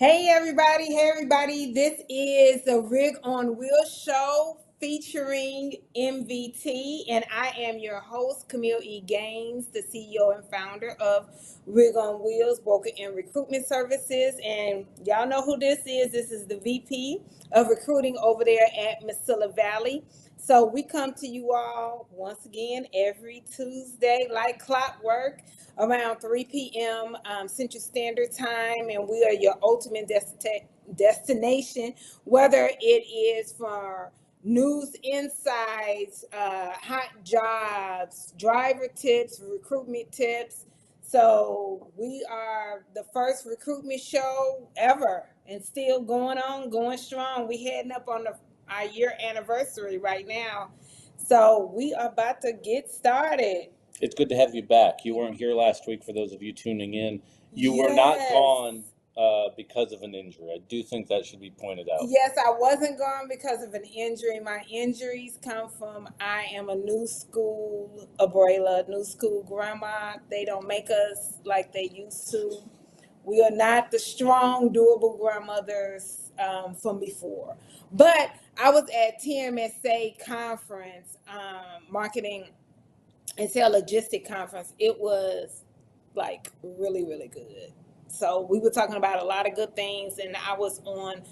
Hey everybody, this is the Rig on Wheel show featuring MVT, and I am your host, Kameel E. Gaines, the CEO and founder of Rig on Wheels, broker and recruitment services. And y'all know who this is. This is the VP of recruiting over there at Mesilla Valley. So we come to you all once again every Tuesday like clockwork around 3 p.m. Central Standard Time, and we are your ultimate destination, whether it is for news insights, hot jobs, driver tips, recruitment tips. So we are the first recruitment show ever and still going on, going strong. We heading up on our year anniversary right now. So we are about to get started. It's good to have you back. You weren't here last week, for those of you tuning in. You were not gone because of an injury. I do think that should be pointed out. Yes, I wasn't gone because of an injury. My injuries come from I am a new school abuela, new school grandma. They don't make us like they used to. We are not the strong, doable grandmothers from before. But I was at TMSA Conference, marketing and sales logistic conference. It was like really, really good. So we were talking about a lot of good things, and I was on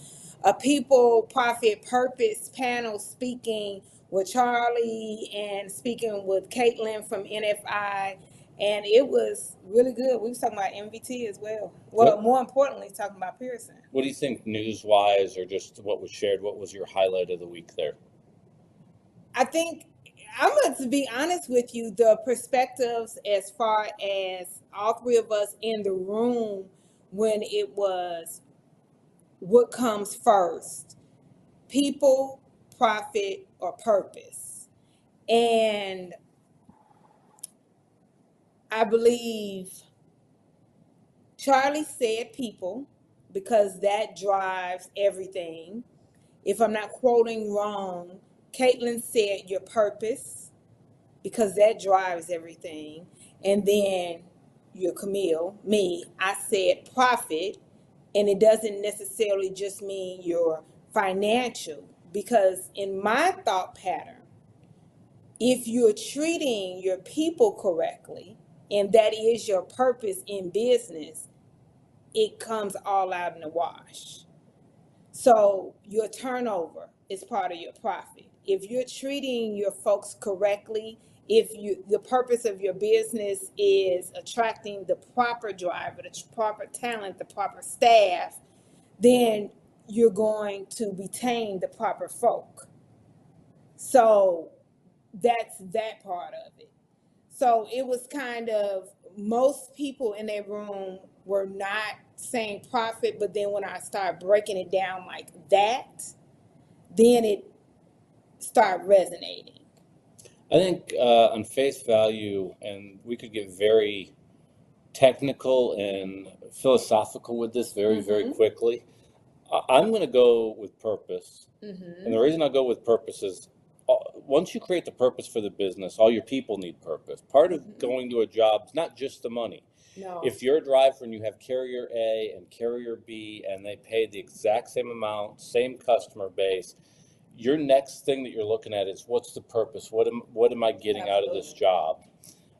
a people, profit, purpose panel speaking with Charlie and speaking with Caitlin from NFI, and it was really good. We was talking about MVT as well. Well, more importantly, talking about Pierson. What do you think news-wise, or just what was shared? What was your highlight of the week there? I think I'm going to be honest with you, the perspectives as far as all three of us in the room when it was what comes first, people, profit, or purpose. And I believe Charlie said people because that drives everything. If I'm not quoting wrong, Caitlin said your purpose because that drives everything. And then your Kameel, me, I said profit, and it doesn't necessarily just mean your financial, because in my thought pattern, if you're treating your people correctly, and that is your purpose in business, it comes all out in the wash. So your turnover is part of your profit. If you're treating your folks correctly, if you the purpose of your business is attracting the proper driver, the proper talent, the proper staff, then you're going to retain the proper folk. So that's that part of it. So it was kind of, most people in that room were not saying profit, but then when I start breaking it down like that, then it started resonating. I think on face value, and we could get very technical and philosophical with this very, very quickly. I'm going to go with purpose. And the reason I go with purpose is once you create the purpose for the business, all your people need purpose. Part of going to a job is not just the money. No. If you're a driver and you have carrier A and carrier B and they pay the exact same amount, same customer base, your next thing that you're looking at is what's the purpose? What am I getting out of this job?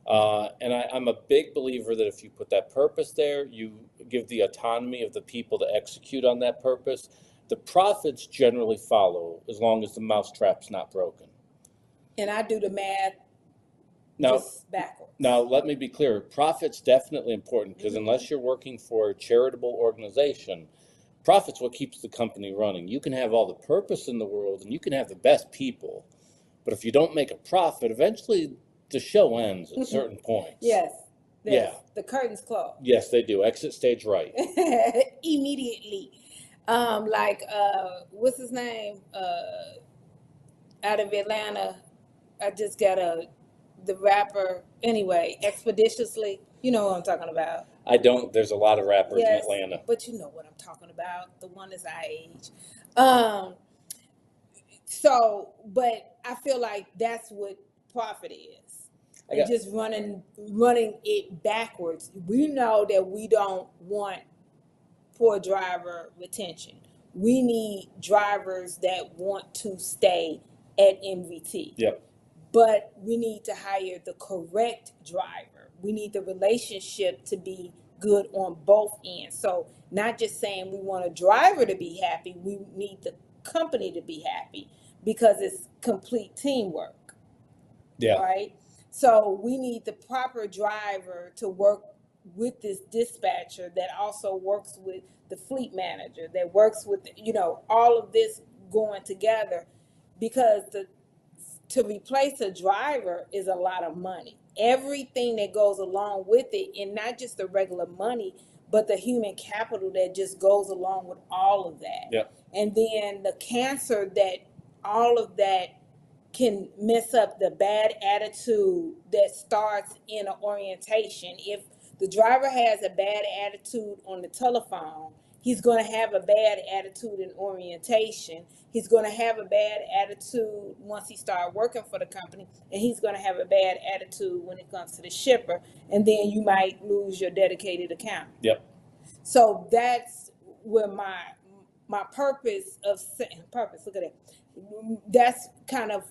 And I'm a big believer that if you put that purpose there, you give the autonomy of the people to execute on that purpose. The profits generally follow as long as the mousetrap's not broken. And I do the math just backwards. Now, let me be clear. Profit's definitely important because unless you're working for a charitable organization, Profit's what keeps the company running. You can have all the purpose in the world and you can have the best people, but if you don't make a profit, eventually the show ends at certain points. Yes. Yeah. The curtains close. Yes, they do. Exit stage right. Immediately. What's his name? Out of Atlanta. I just got the rapper, anyway, Expeditiously. You know what I'm talking about. I don't. There's a lot of rappers in Atlanta. But you know what I'm talking about. The one is our age. But I feel like that's what profit is. And just running it backwards. We know that we don't want poor driver retention. We need drivers that want to stay at MVT. Yep. But we need to hire the correct driver. We need the relationship to be good on both ends. So not just saying we want a driver to be happy, we need the company to be happy because it's complete teamwork. Yeah. Right? So we need the proper driver to work with this dispatcher that also works with the fleet manager, that works with, all of this going together, because to replace a driver is a lot of money. Everything that goes along with it, and not just the regular money, but the human capital that just goes along with all of that. Yeah. And then the cancer that all of that can mess up, the bad attitude that starts in an orientation. If the driver has a bad attitude on the telephone, he's going to have a bad attitude in orientation. He's going to have a bad attitude once he starts working for the company, and he's going to have a bad attitude when it comes to the shipper, and then you might lose your dedicated account. Yep. So that's where my purpose, look at it. That's kind of,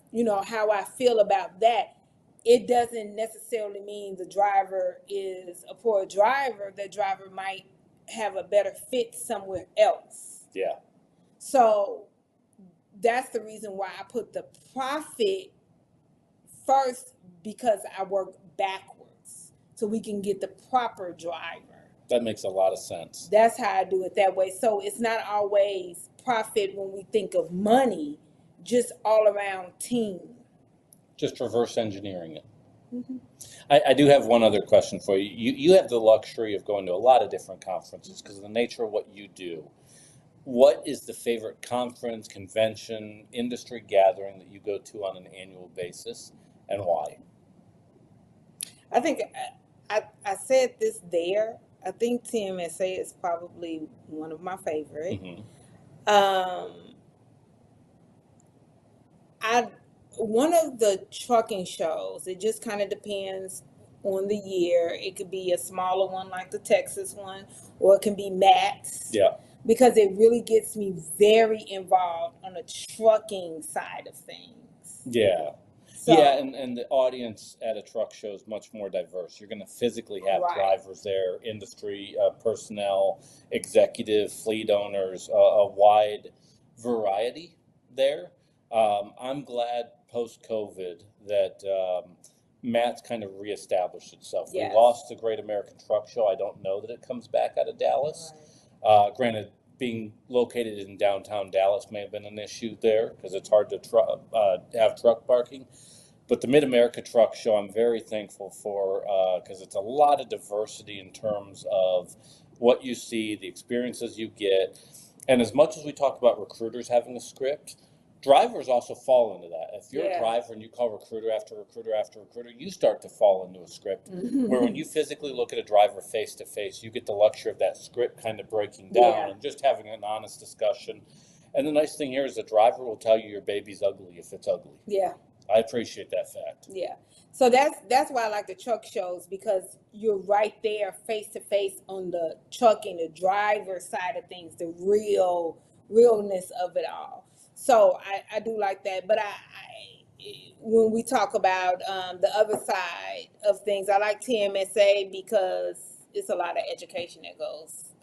how I feel about that. It doesn't necessarily mean the driver is a poor driver. The driver might have a better fit somewhere else. Yeah. So that's the reason why I put the profit first, because I work backwards so we can get the proper driver. That makes a lot of sense. That's how I do it that way. So it's not always profit when we think of money, just all around team. Just reverse engineering it. Mm-hmm. I do have one other question for you. You have the luxury of going to a lot of different conferences because of the nature of what you do. What is the favorite conference, convention, industry gathering that you go to on an annual basis, and why? I think I said this there. I think TMSA is probably one of my favorite. Mm-hmm. One of the trucking shows, it just kind of depends on the year. It could be a smaller one like the Texas one, or it can be Max. Yeah. Because it really gets me very involved on the trucking side of things. Yeah. So, yeah, and the audience at a truck show is much more diverse. You're going to physically have drivers there, industry personnel, executive, fleet owners, a wide variety there. I'm glad post-COVID that Matt's kind of reestablished itself. Yes. We lost the Great American Truck Show. I don't know that it comes back out of Dallas. Right. Granted, being located in downtown Dallas may have been an issue there because it's hard to have truck parking. But the Mid-America Truck Show, I'm very thankful for because it's a lot of diversity in terms of what you see, the experiences you get. And as much as we talk about recruiters having a script, drivers also fall into that. If you're a driver and you call recruiter after recruiter after recruiter, you start to fall into a script. Mm-hmm. Where when you physically look at a driver face to face, you get the luxury of that script kind of breaking down and just having an honest discussion. And the nice thing here is the driver will tell you your baby's ugly if it's ugly. Yeah. I appreciate that fact. Yeah. So that's why I like the truck shows, because you're right there face to face on the trucking, the driver side of things, the realness of it all. So I do like that. But when we talk about the other side of things, I like TMSA because it's a lot of education that goes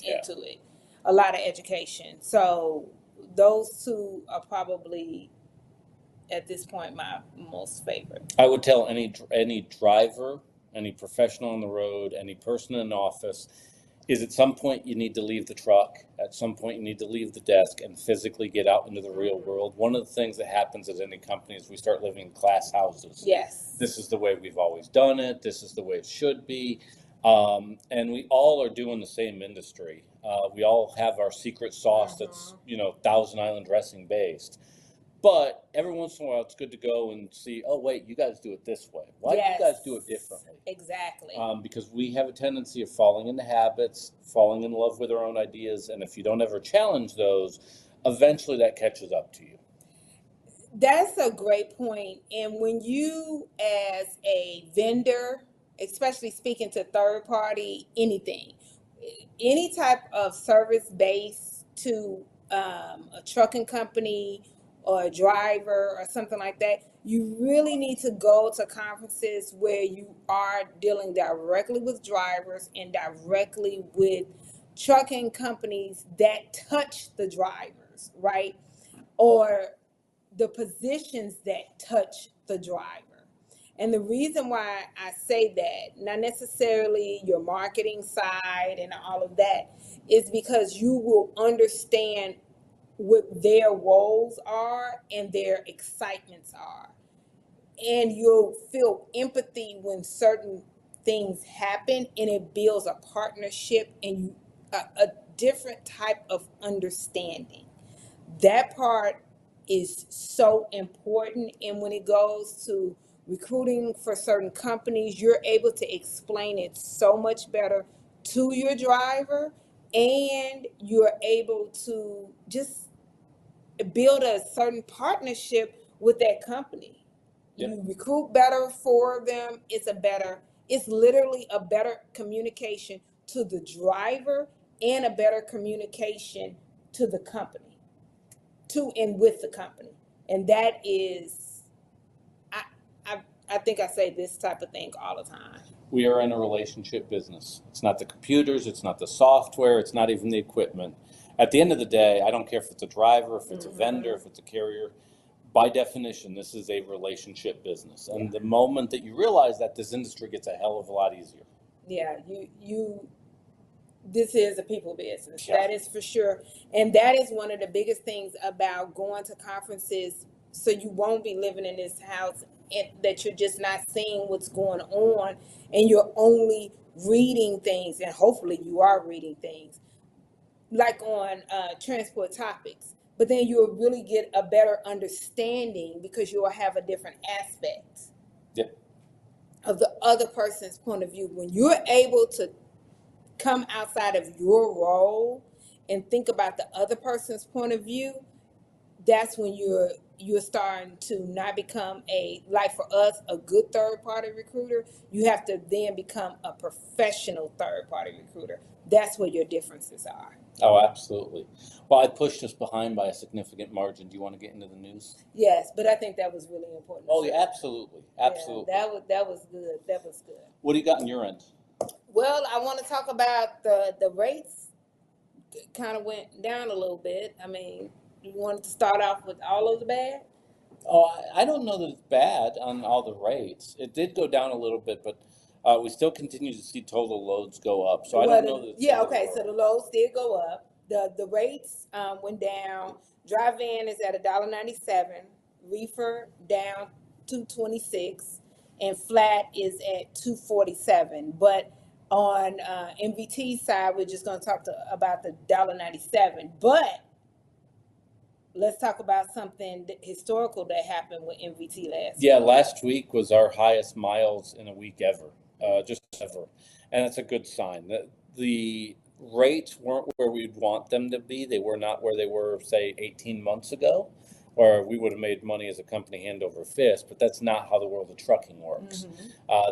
into it. A lot of education. So those two are probably, at this point, my most favorite. I would tell any driver, any professional on the road, any person in an office, is at some point you need to leave the truck. At some point you need to leave the desk and physically get out into the real world. One of the things that happens at any company is we start living in class houses. Yes. This is the way we've always done it. This is the way it should be. And we all are doing the same industry. We all have our secret sauce that's, Thousand Island dressing based. But every once in a while, it's good to go and see, oh, wait, you guys do it this way. Why do you guys do it differently? Exactly. Because we have a tendency of falling into habits, falling in love with our own ideas. And if you don't ever challenge those, eventually that catches up to you. That's a great point. And when you, as a vendor, especially speaking to third party, any type of service based to a trucking company or a driver or something like that, you really need to go to conferences where you are dealing directly with drivers and directly with trucking companies that touch the drivers, right? Or the positions that touch the driver. And the reason why I say that, not necessarily your marketing side and all of that, is because you will understand what their woes are and their excitements are. And you'll feel empathy when certain things happen, and it builds a partnership and a different type of understanding. That part is so important. And when it goes to recruiting for certain companies, you're able to explain it so much better to your driver, and you're able to just build a certain partnership with that company. Yep. You recruit better for them. It's literally a better communication to the driver and a better communication to the company, to and with the company. And that is, I think I say this type of thing all the time. We are in a relationship business. It's not the computers, it's not the software, it's not even the equipment. At the end of the day, I don't care if it's a driver, if it's a vendor, if it's a carrier. By definition, this is a relationship business. And the moment that you realize that, this industry gets a hell of a lot easier. Yeah, this is a people business. Yeah. That is for sure. And that is one of the biggest things about going to conferences, so you won't be living in this house and that you're just not seeing what's going on, and you're only reading things, and hopefully you are reading things like on transport topics, but then you'll really get a better understanding because you'll have a different aspect of the other person's point of view. When you're able to come outside of your role and think about the other person's point of view, that's when you're starting to not become like for us, a good third party recruiter. You have to then become a professional third party recruiter. That's where your differences are. Oh, absolutely. Well, I pushed us behind by a significant margin. Do you want to get into the news? Yes, but I think that was really important. Oh, yeah, absolutely. Absolutely. Yeah, that was good. That was good. What do you got on your end? Well, I want to talk about the rates kind of went down a little bit. I mean, you wanted to start off with all of the bad? Oh, I don't know that it's bad on all the rates. It did go down a little bit, but we still continue to see total loads go up. So I don't know that. Yeah, okay. So the loads did go up. The rates went down. Dry van is at $1.97. Reefer down $2.26, and flat is at $2.47. But on MVT side, we're just going to talk about the $1.97. But let's talk about something historical that happened with MVT last week. Yeah, last week was our highest miles in a week ever, just ever. And it's a good sign. The rates weren't where we'd want them to be. They were not where they were, say, 18 months ago, or we would have made money as a company hand over fist, but that's not how the world of trucking works.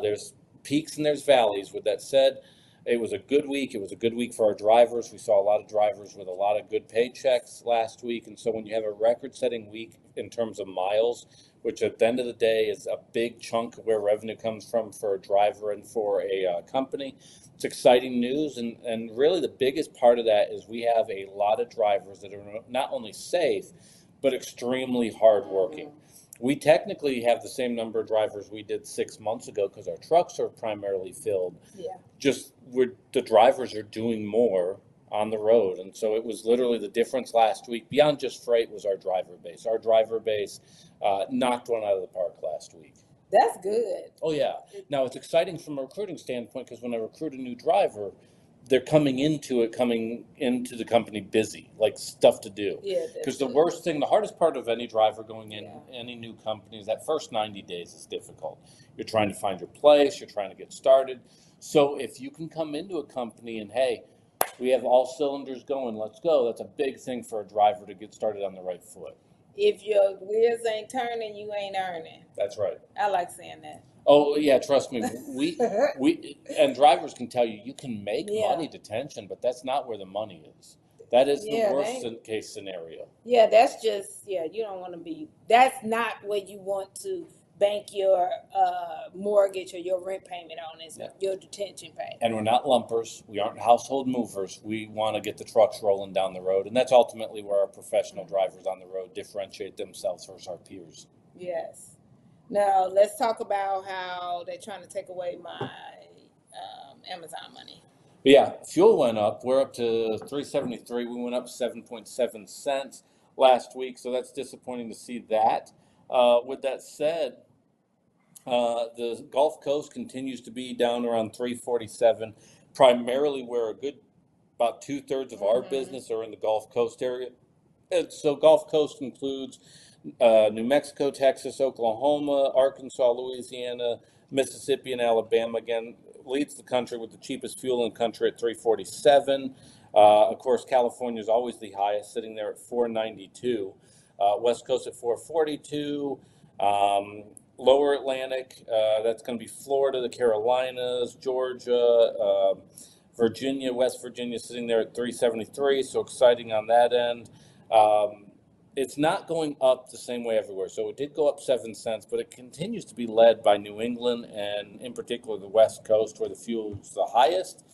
There's peaks and there's valleys. With that said, it was a good week. It was a good week for our drivers. We saw a lot of drivers with a lot of good paychecks last week. And so when you have a record-setting week in terms of miles, which at the end of the day is a big chunk of where revenue comes from for a driver and for a company, it's exciting news. And really the biggest part of that is we have a lot of drivers that are not only safe, but extremely hardworking. We technically have the same number of drivers we did 6 months ago because our trucks are primarily filled. Yeah. Just the drivers are doing more on the road. And so it was literally the difference last week, beyond just freight, was our driver base. Our driver base knocked one out of the park last week. That's good. Oh, yeah. Now, it's exciting from a recruiting standpoint because when I recruit a new driver, they're coming into the company busy, like stuff to do. Yeah. Because the hardest part of any driver going in any new company is that first 90 days is difficult. You're trying to find your place, you're trying to get started. So if you can come into a company and, hey, we have all cylinders going, let's go, that's a big thing for a driver to get started on the right foot. If your wheels ain't turning, you ain't earning. That's right. I like saying that. Oh, yeah, trust me. We and drivers can tell you can make money detention, but that's not where the money is. That is the worst case scenario. Yeah, that's just, you don't want to be, that's not where you want to bank your mortgage or your rent payment on, is your detention pay. And we're not lumpers. We aren't household movers. We want to get the trucks rolling down the road. And that's ultimately where our professional drivers on the road differentiate themselves versus our peers. Yes. Now, let's talk about how they're trying to take away my Amazon money. Yeah, fuel went up. We're up to $3.73. We went up 7.7 cents last week, so that's disappointing to see that. With that said, the Gulf Coast continues to be down around 347, primarily where about 2/3 of our business are in the Gulf Coast area. And so Gulf Coast includes New Mexico, Texas, Oklahoma, Arkansas, Louisiana, Mississippi, and Alabama. Again, leads the country with the cheapest fuel in the country at $3.47. Of course, California is always the highest, sitting there at $4.92. West Coast at $4.42. Lower Atlantic, that's going to be Florida, the Carolinas, Georgia, Virginia, West Virginia, sitting there at $3.73. So exciting on that end. It's not going up the same way everywhere. So it did go up 7 cents, but it continues to be led by New England and in particular the West Coast where the fuel is the highest.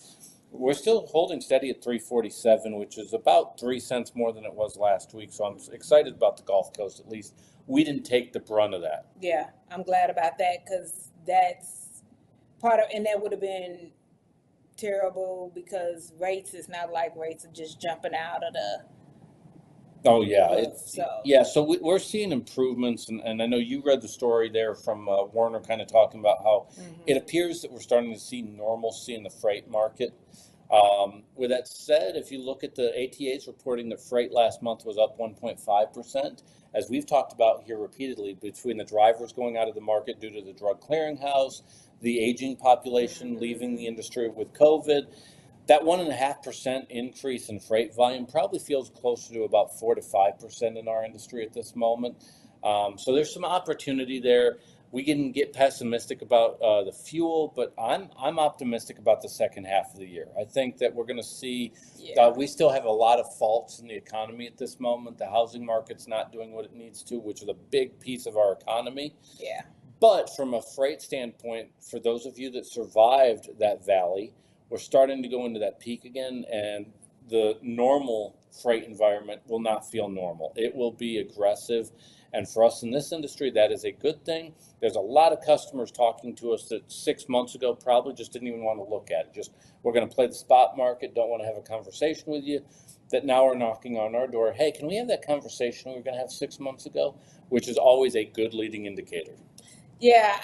We're still holding steady at $3.47, which is about 3 cents more than it was last week. So I'm excited about the Gulf Coast. At least we didn't take the brunt of that. Yeah, I'm glad about that because that's part of, and that would have been terrible because rates is not like rates are just jumping out of the. Oh, yeah. So we're seeing improvements. And I know you read the story there from Warner kind of talking about how it appears that we're starting to see normalcy in the freight market. With that said, if you look at the ATA's reporting that freight last month was up 1.5%, as we've talked about here repeatedly, between the drivers going out of the market due to the drug clearinghouse, the aging population leaving the industry with COVID, that 1.5% increase in freight volume probably feels closer to about 4 to 5% in our industry at this moment. So there's some opportunity there. We can get pessimistic about the fuel, but I'm optimistic about the second half of the year. I think that we're going to see, we still have a lot of faults in the economy at this moment. The housing market's not doing what it needs to, which is a big piece of our economy. Yeah. But from a freight standpoint, for those of you that survived that valley, we're starting to go into that peak again, and the normal freight environment will not feel normal. It will be aggressive. And for us in this industry, that is a good thing. There's a lot of customers talking to us that 6 months ago probably just didn't even want to look at it. Just, we're going to play the spot market, don't want to have a conversation with you, that now are knocking on our door. Hey, can we have that conversation we were going to have 6 months ago? Which is always a good leading indicator. Yeah,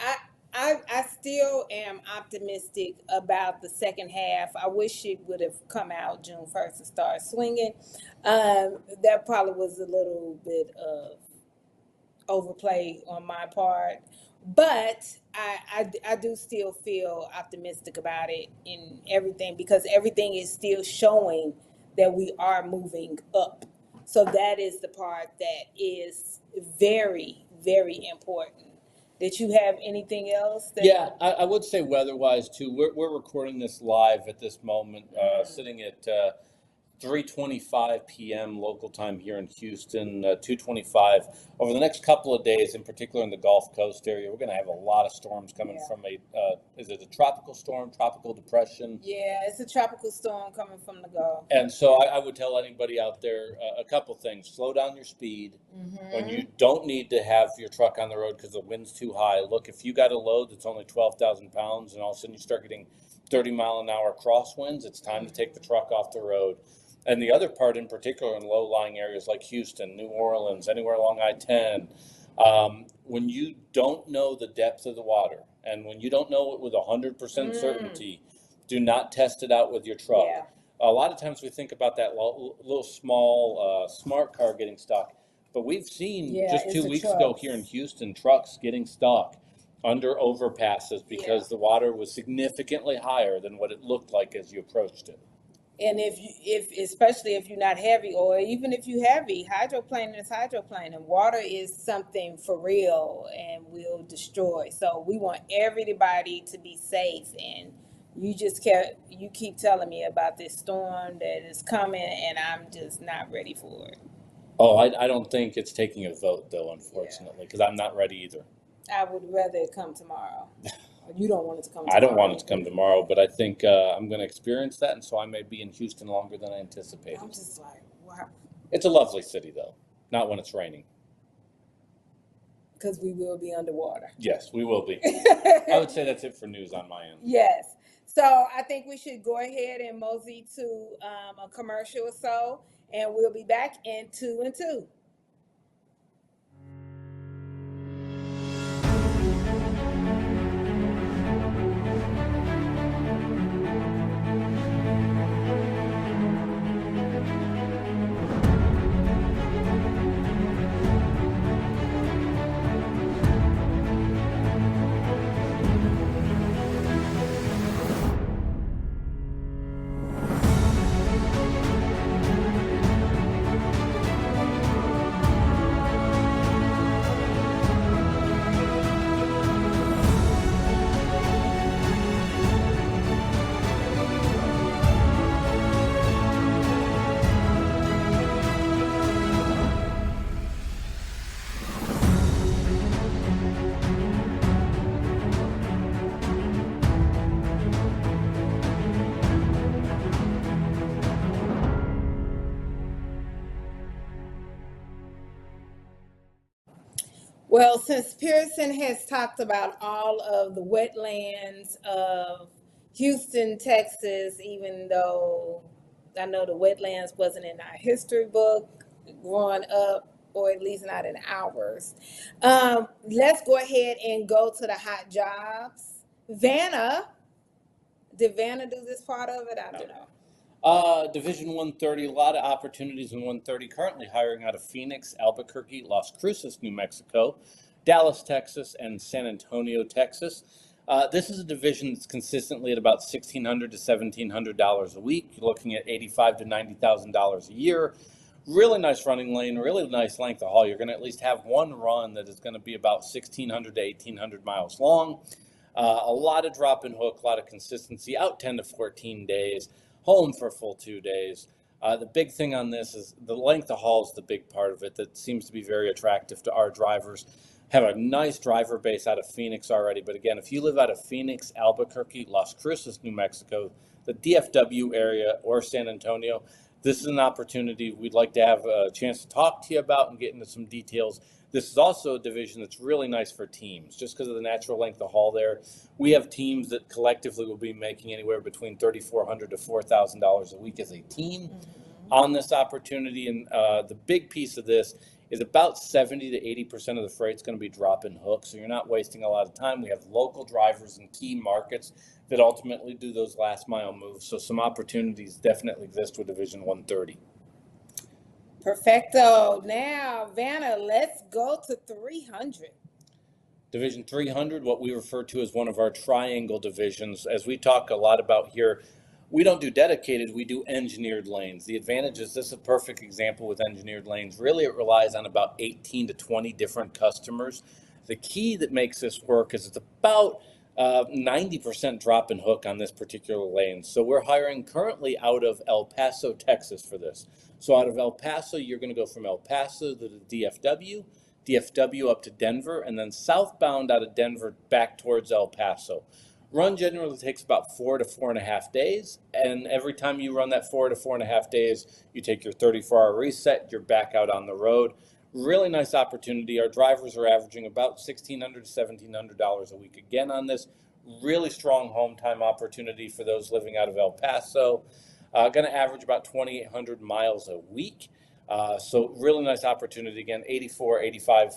I still am optimistic about the second half. I wish it would have come out June 1st and start swinging. That probably was a little bit of overplay on my part, but I do still feel optimistic about it in everything because everything is still showing that we are moving up. So that is the part that is very, very important. Did you have anything else? Yeah, I would say weather-wise too. We're recording this live at this moment, sitting at 3:25 p.m. local time here in Houston, 2:25. Over the next couple of days, in particular in the Gulf Coast area, we're going to have a lot of storms coming from is it a tropical storm, tropical depression? Yeah, it's a tropical storm coming from the Gulf. And so I would tell anybody out there a couple things. Slow down your speed. When you don't need to have your truck on the road because the wind's too high. Look, if you got a load that's only 12,000 pounds and all of a sudden you start getting 30-mile-an-hour crosswinds, it's time to take the truck off the road. And the other part in particular in low-lying areas like Houston, New Orleans, anywhere along I-10, when you don't know the depth of the water and when you don't know it with 100% certainty, do not test it out with your truck. Yeah. A lot of times we think about that little small smart car getting stuck, but we've seen just 2 weeks ago here in Houston, trucks getting stuck under overpasses because the water was significantly higher than what it looked like as you approached it. And especially if you're not heavy, or even if you're heavy, hydroplaning is hydroplaning. Water is something for real and will destroy. So we want everybody to be safe. And you keep telling me about this storm that is coming, and I'm just not ready for it. Oh, I don't think it's taking a vote though, unfortunately, because I'm not ready either. I would rather it come tomorrow. You don't want it to come tomorrow. I don't want it to come tomorrow, but I think I'm going to experience that, and so I may be in Houston longer than I anticipated. I'm just like, wow. It's a lovely city, though, not when it's raining. Because we will be underwater. Yes, we will be. I would say that's it for news on my end. Yes. So I think we should go ahead and mosey to a commercial or so, and we'll be back in 2 and 2. Well, since Pierson has talked about all of the wetlands of Houston, Texas, even though I know the wetlands wasn't in our history book growing up, or at least not in ours, let's go ahead and go to the hot jobs. Vanna, did Vanna do this part of it? I don't know. Division 130, a lot of opportunities in 130, currently hiring out of Phoenix, Albuquerque, Las Cruces, New Mexico, Dallas, Texas, and San Antonio, Texas. This is a division that's consistently at about $1,600 to $1,700 a week. You're looking at $85,000 to $90,000 a year. Really nice running lane, really nice length of haul. You're going to at least have one run that is going to be about 1,600 to 1,800 miles long. A lot of drop and hook, a lot of consistency, out 10 to 14 days. Home for a full 2 days. The big thing on this is the length of haul is the big part of it that seems to be very attractive to our drivers. Have a nice driver base out of Phoenix already, but again, if you live out of Phoenix, Albuquerque, Las Cruces, New Mexico, the DFW area, or San Antonio, this is an opportunity we'd like to have a chance to talk to you about and get into some details. This is also a division that's really nice for teams, just because of the natural length of haul there. We have teams that collectively will be making anywhere between $3,400 to $4,000 a week as a team on this opportunity. And the big piece of this is about 70 to 80% of the freight's going to be drop and hook, so you're not wasting a lot of time. We have local drivers in key markets that ultimately do those last mile moves, so some opportunities definitely exist with Division 130. Perfecto. Now, Vanna, let's go to 300. Division 300, what we refer to as one of our triangle divisions. As we talk a lot about here, we don't do dedicated, we do engineered lanes. The advantage is this is a perfect example with engineered lanes. Really, it relies on about 18 to 20 different customers. The key that makes this work is it's about 90% drop and hook on this particular lane. So we're hiring currently out of El Paso, Texas for this. So out of El Paso, you're going to go from El Paso to the DFW, DFW up to Denver, and then southbound out of Denver back towards El Paso. Run generally takes about 4 to 4.5 days, and every time you run that 4 to 4.5 days, you take your 34-hour reset, you're back out on the road. Really nice opportunity. Our drivers are averaging about $1,600 to $1,700 a week again on this. Really strong home time opportunity for those living out of El Paso. Going to average about 2,800 miles a week. So really nice opportunity. Again, 84, 85,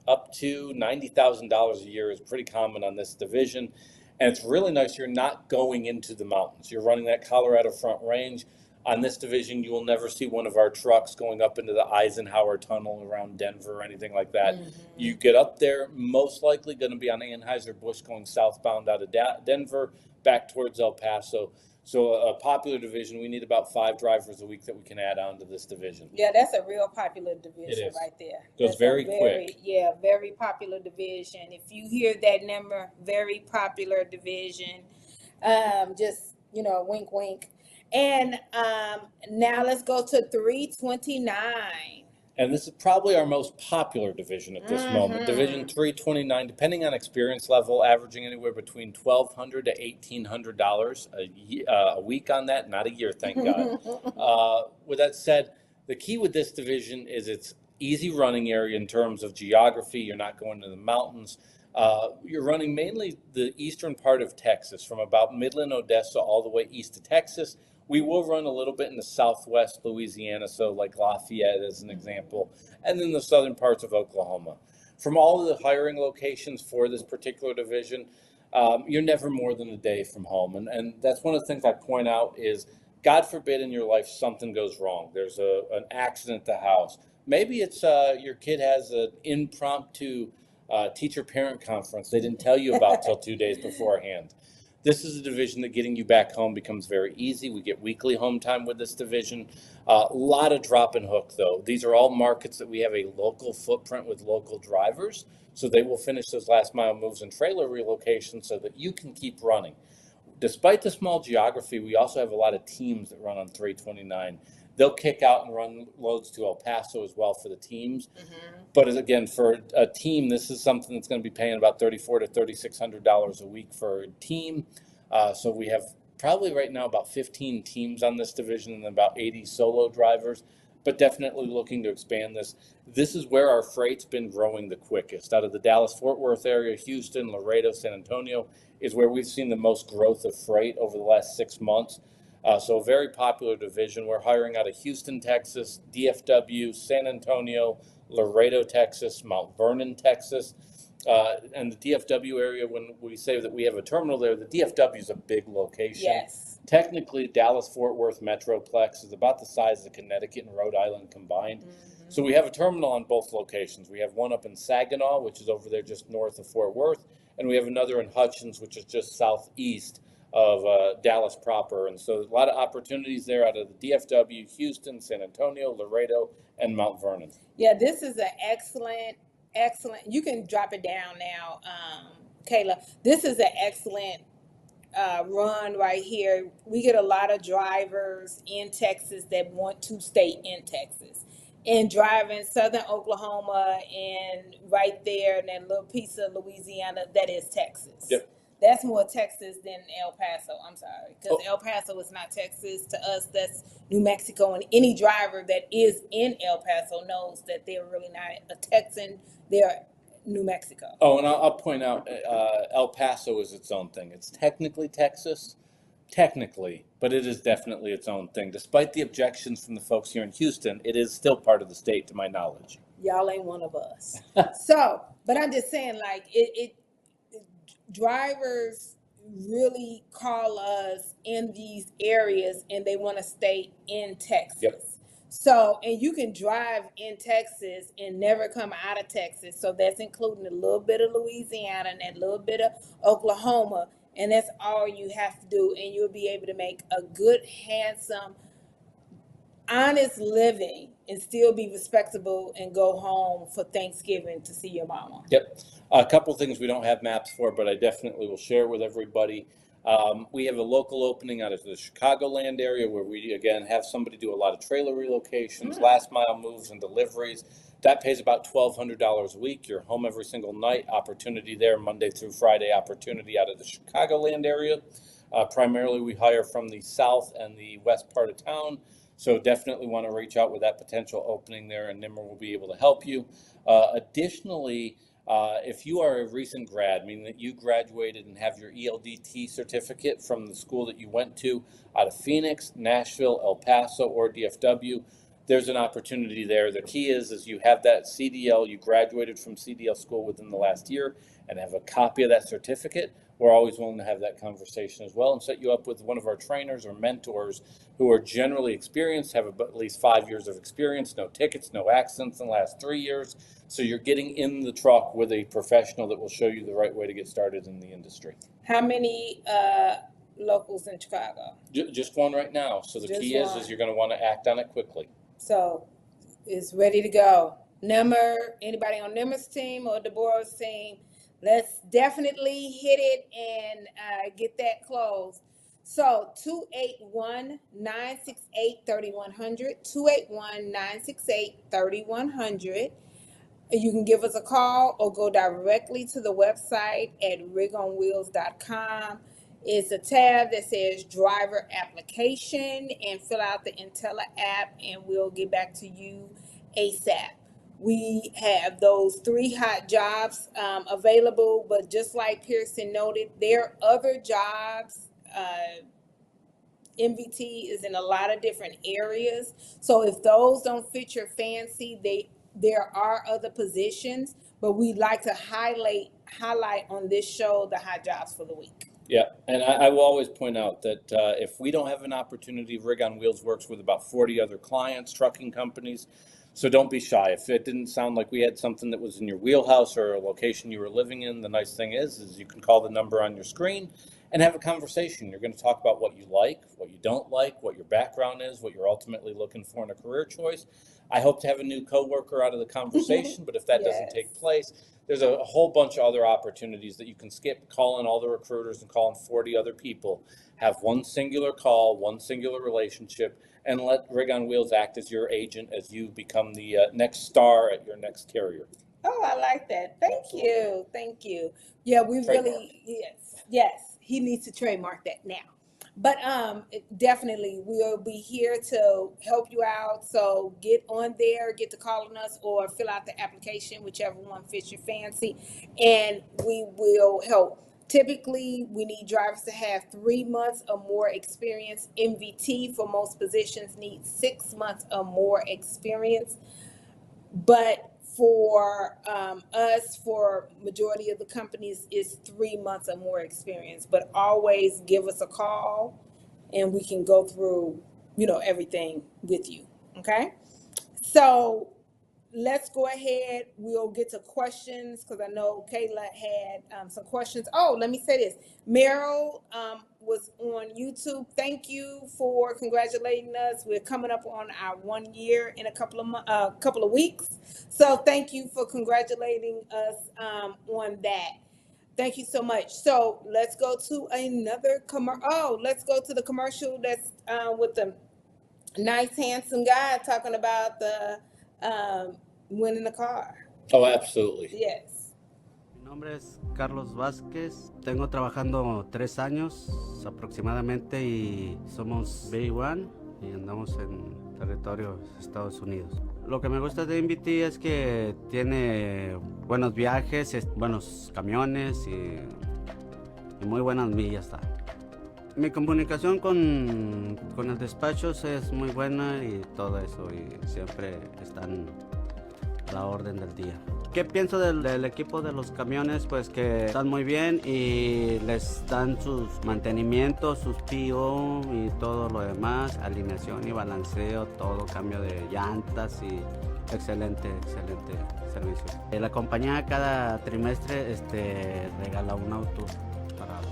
up to $90,000 a year is pretty common on this division. And it's really nice. You're not going into the mountains. You're running that Colorado Front Range. On this division, you will never see one of our trucks going up into the Eisenhower Tunnel around Denver or anything like that. You get up there, most likely going to be on Anheuser-Busch going southbound out of Denver back towards El Paso. So a popular division. We need about 5 drivers a week that we can add on to this division. Yeah, that's a real popular division right there. Goes very quick. Yeah, very popular division. If you hear that number, very popular division. Just, wink, wink. And now let's go to 329. And this is probably our most popular division at this moment. Division 329, depending on experience level, averaging anywhere between $1,200 to $1,800 a week on that, not a year, thank God. With that said, the key with this division is it's easy running area in terms of geography. You're not going to the mountains. You're running mainly the eastern part of Texas, from about Midland, Odessa, all the way east to Texas. We will run a little bit in the southwest Louisiana, so like Lafayette as an example, and then the southern parts of Oklahoma. From all of the hiring locations for this particular division, you're never more than a day from home. And that's one of the things I point out is, God forbid in your life something goes wrong. There's an accident at the house. Maybe it's your kid has an impromptu teacher-parent conference they didn't tell you about till 2 days beforehand. This is a division that getting you back home becomes very easy. We get weekly home time with this division. A lot of drop and hook, though. These are all markets that we have a local footprint with local drivers, so they will finish those last mile moves and trailer relocations so that you can keep running. Despite the small geography, we also have a lot of teams that run on 329. They'll kick out and run loads to El Paso as well for the teams. But again, for a team, this is something that's going to be paying about $3,400 to $3,600 a week for a team. So we have probably right now about 15 teams on this division and about 80 solo drivers, but definitely looking to expand this. This is where our freight's been growing the quickest. Out of the Dallas-Fort Worth area, Houston, Laredo, San Antonio is where we've seen the most growth of freight over the last 6 months. So a very popular division. We're hiring out of Houston, Texas, DFW, San Antonio, Laredo, Texas, Mount Vernon, Texas. And the DFW area, when we say that we have a terminal there, the DFW is a big location. Yes. Technically, Dallas-Fort Worth Metroplex is about the size of Connecticut and Rhode Island combined. So we have a terminal on both locations. We have one up in Saginaw, which is over there just north of Fort Worth, and we have another in Hutchins, which is just southeast of Dallas proper. And so a lot of opportunities there out of the DFW, Houston, San Antonio, Laredo, and Mount Vernon. Yeah, this is an excellent, you can drop it down now, Kayla. This is an excellent run right here. We get a lot of drivers in Texas that want to stay in Texas and driving southern Oklahoma and right there in that little piece of Louisiana that is Texas. Yep. That's more Texas than El Paso. I'm sorry, because El Paso is not Texas. To us, that's New Mexico. And any driver that is in El Paso knows that they're really not a Texan. They're New Mexico. Oh, and I'll point out, El Paso is its own thing. It's technically Texas, but it is definitely its own thing. Despite the objections from the folks here in Houston, it is still part of the state, to my knowledge. Y'all ain't one of us. So, but I'm just saying, like, drivers really call us in these areas and they want to stay in Texas. Yep. So, and you can drive in Texas and never come out of Texas. So that's including a little bit of Louisiana and a little bit of Oklahoma. And that's all you have to do. And you'll be able to make a good, handsome honest living and still be respectable and go home for Thanksgiving to see your mama. Yep. A couple things we don't have maps for, but I definitely will share with everybody. We have a local opening out of the Chicagoland area where we, again, have somebody do a lot of trailer relocations, last mile moves and deliveries. That pays about $1,200 a week. You're home every single night. Opportunity there, Monday through Friday, opportunity out of the Chicagoland area. Primarily, we hire from the south and the west part of town. So definitely want to reach out with that potential opening there, and Nimmer will be able to help you. Additionally, if you are a recent grad, meaning that you graduated and have your ELDT certificate from the school that you went to out of Phoenix, Nashville, El Paso, or DFW, there's an opportunity there. The key is you have that CDL, you graduated from CDL school within the last year and have a copy of that certificate. We're always willing to have that conversation as well and set you up with one of our trainers or mentors who are generally experienced, have at least 5 years of experience, no tickets, no accidents in the last 3 years. So you're getting in the truck with a professional that will show you the right way to get started in the industry. How many locals in Chicago? Just one right now. So the key is you're going to want to act on it quickly. So it's ready to go. Nimmer, anybody on Nimmer's team or Deborah's team, let's definitely hit it and get that closed. So 281-968-3100, 281-968-3100. You can give us a call or go directly to the website at rigonwheels.com. It's a tab that says driver application, and fill out the Intella app and we'll get back to you ASAP. We have those 3 hot jobs available, but just like Pierson noted, there are other jobs. MVT is in a lot of different areas. So if those don't fit your fancy, there are other positions, but we like to highlight on this show the hot jobs for the week. Yeah, and I will always point out that if we don't have an opportunity, Rig on Wheels works with about 40 other clients, trucking companies. So don't be shy. If it didn't sound like we had something that was in your wheelhouse or a location you were living in, the nice thing is you can call the number on your screen and have a conversation. You're going to talk about what you like, what you don't like, what your background is, what you're ultimately looking for in a career choice. I hope to have a new coworker out of the conversation, but if that doesn't take place, there's a whole bunch of other opportunities that you can skip calling all the recruiters and calling 40 other people. Have one singular call, one singular relationship, and let Rig on Wheels act as your agent as you become the next star at your next carrier. Oh, I like that. Thank you. Thank you. Yeah, we really, yes, he needs to trademark that now. But definitely, we'll be here to help you out. So get on there, get to calling us, or fill out the application, whichever one fits your fancy, and we will help. Typically, we need drivers to have 3 months or more experience. MVT for most positions needs 6 months or more experience. But for us, for majority of the companies, is 3 months or more experience. But always give us a call, and we can go through, everything with you. Okay. So let's go ahead. We'll get to questions because I know Kayla had some questions. Oh, let me say this. Meryl was on YouTube. Thank you for congratulating us. We're coming up on our 1 year in a couple of weeks. So thank you for congratulating us on that. Thank you so much. So let's go to another let's go to the commercial that's with the nice, handsome guy talking about the winning the car. Oh, absolutely. Yes. Mi nombre es Carlos Vázquez. Tengo trabajando 3 años aproximadamente y somos B1 y andamos en territorio de Estados Unidos. Lo que me gusta de MVT es que tiene buenos viajes, buenos camiones y muy buenas millas. Mi comunicación con el despacho es muy buena y todo eso, y siempre están a la orden del día. ¿Qué pienso del equipo de los camiones? Pues que están muy bien y les dan sus mantenimientos, sus PO y todo lo demás, alineación y balanceo, todo, cambio de llantas y excelente servicio. La compañía cada trimestre regala un auto para los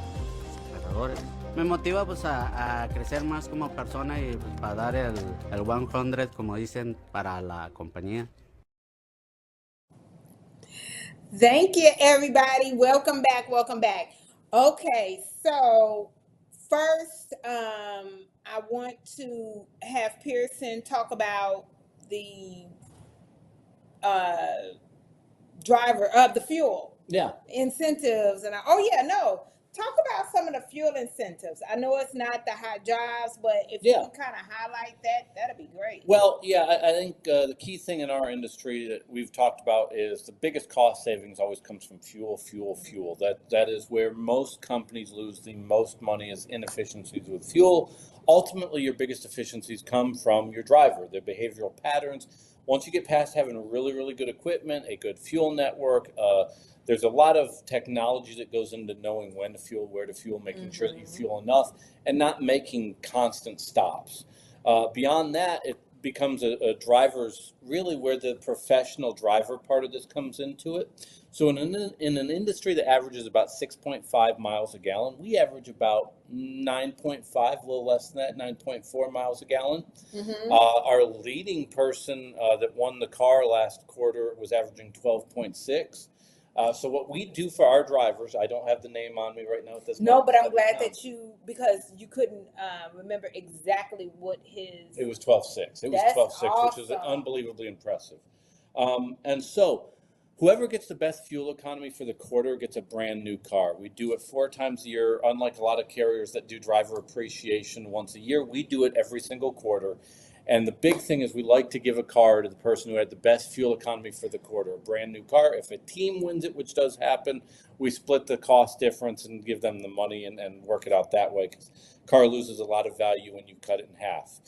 operadores. Me motiva pues a crecer más como persona y pues, para dar el 100, como dicen, para la compañía. Thank you, everybody. Welcome back. Welcome back. Okay, so first, I want to have Pierson talk about the driver of the fuel Yeah. incentives, and talk about some of the fuel incentives. I know it's not the high drives, but if you can kind of highlight that, that'd be great. Well, yeah, I think the key thing in our industry that we've talked about is the biggest cost savings always comes from fuel. That is where most companies lose the most money, is inefficiencies with fuel. Ultimately, your biggest efficiencies come from your driver, their behavioral patterns. Once you get past having a really, really good equipment, a good fuel network, there's a lot of technology that goes into knowing when to fuel, where to fuel, making sure that you fuel enough, and not making constant stops. Beyond that, it becomes a driver's, really where the professional driver part of this comes into it. So in an industry that averages about 6.5 miles a gallon, we average about 9.5, a little less than that, 9.4 miles a gallon. Our leading person that won the car last quarter was averaging 12.6. So what we do for our drivers, I don't have the name on me right now at this moment. No, but I'm glad that because you couldn't remember exactly what his. It was 12.6. It was 12.6, awesome. which is unbelievably impressive. And so whoever gets the best fuel economy for the quarter gets a brand new car. We do it 4 times a year. Unlike a lot of carriers that do driver appreciation once a year, we do it every single quarter. And the big thing is we like to give a car to the person who had the best fuel economy for the quarter, a brand new car. If a team wins it, which does happen, we split the cost difference and give them the money and work it out that way, because car loses a lot of value when you cut it in half.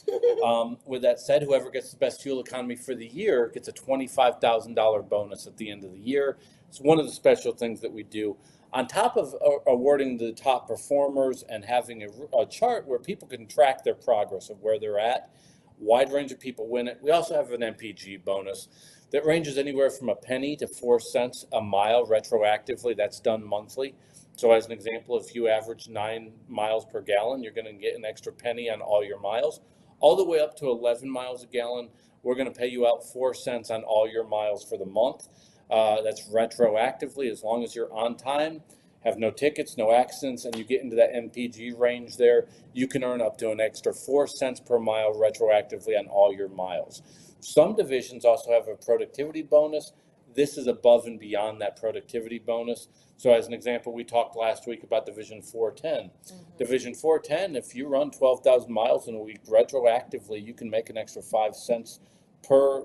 With that said, whoever gets the best fuel economy for the year gets a $25,000 bonus at the end of the year. It's one of the special things that we do. On top of awarding the top performers and having a chart where people can track their progress of where they're at, wide range of people win it. We also have an MPG bonus that ranges anywhere from a penny to 4 cents a mile retroactively. That's done monthly. So as an example, if you average 9 miles per gallon, you're going to get an extra penny on all your miles. All the way up to 11 miles a gallon, we're going to pay you out 4 cents on all your miles for the month. That's retroactively, as long as you're on time, have no tickets, no accidents, and you get into that MPG range there, you can earn up to an extra 4 cents per mile retroactively on all your miles. Some divisions also have a productivity bonus. This is above and beyond that productivity bonus. So as an example, we talked last week about Division 410. Division 410, if you run 12,000 miles in a week retroactively, you can make an extra 5 cents per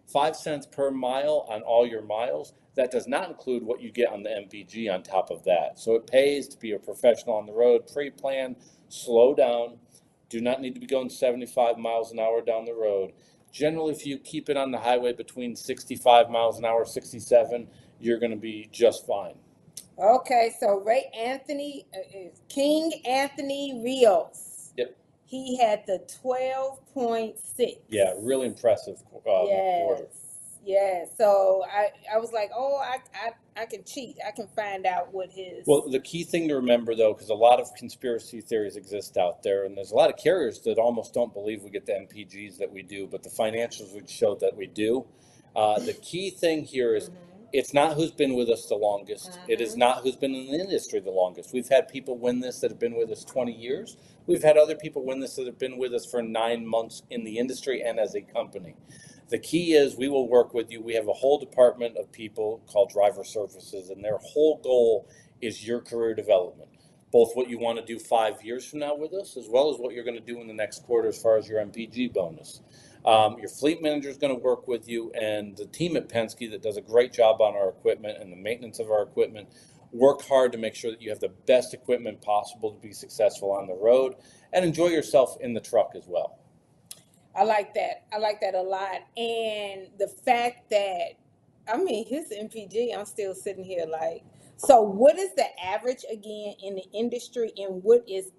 5 cents per mile on all your miles. That does not include what you get on the MPG on top of that. So it pays to be a professional on the road, pre-plan, slow down, do not need to be going 75 miles an hour down the road. Generally, if you keep it on the highway between 65 miles an hour, 67, you're going to be just fine. Okay, so King Anthony Rios. Yep. He had the 12.6. Yeah, really impressive quarter. Yeah, so I was like, I can cheat. I can find out what his. Well, the key thing to remember, though, because a lot of conspiracy theories exist out there, and there's a lot of carriers that almost don't believe we get the MPGs that we do, but the financials would show that we do. The key thing here is it's not who's been with us the longest. It is not who's been in the industry the longest. We've had people win this that have been with us 20 years. We've had other people win this that have been with us for 9 months in the industry and as a company. The key is we will work with you. We have a whole department of people called driver services, and their whole goal is your career development, both what you want to do 5 years from now with us, as well as what you're going to do in the next quarter as far as your MPG bonus. Your fleet manager is going to work with you, and the team at Penske that does a great job on our equipment and the maintenance of our equipment work hard to make sure that you have the best equipment possible to be successful on the road and enjoy yourself in the truck as well. I like that. I like that a lot. And the fact that, his MPG, I'm still sitting here like, so what is the average again in the industry, and what is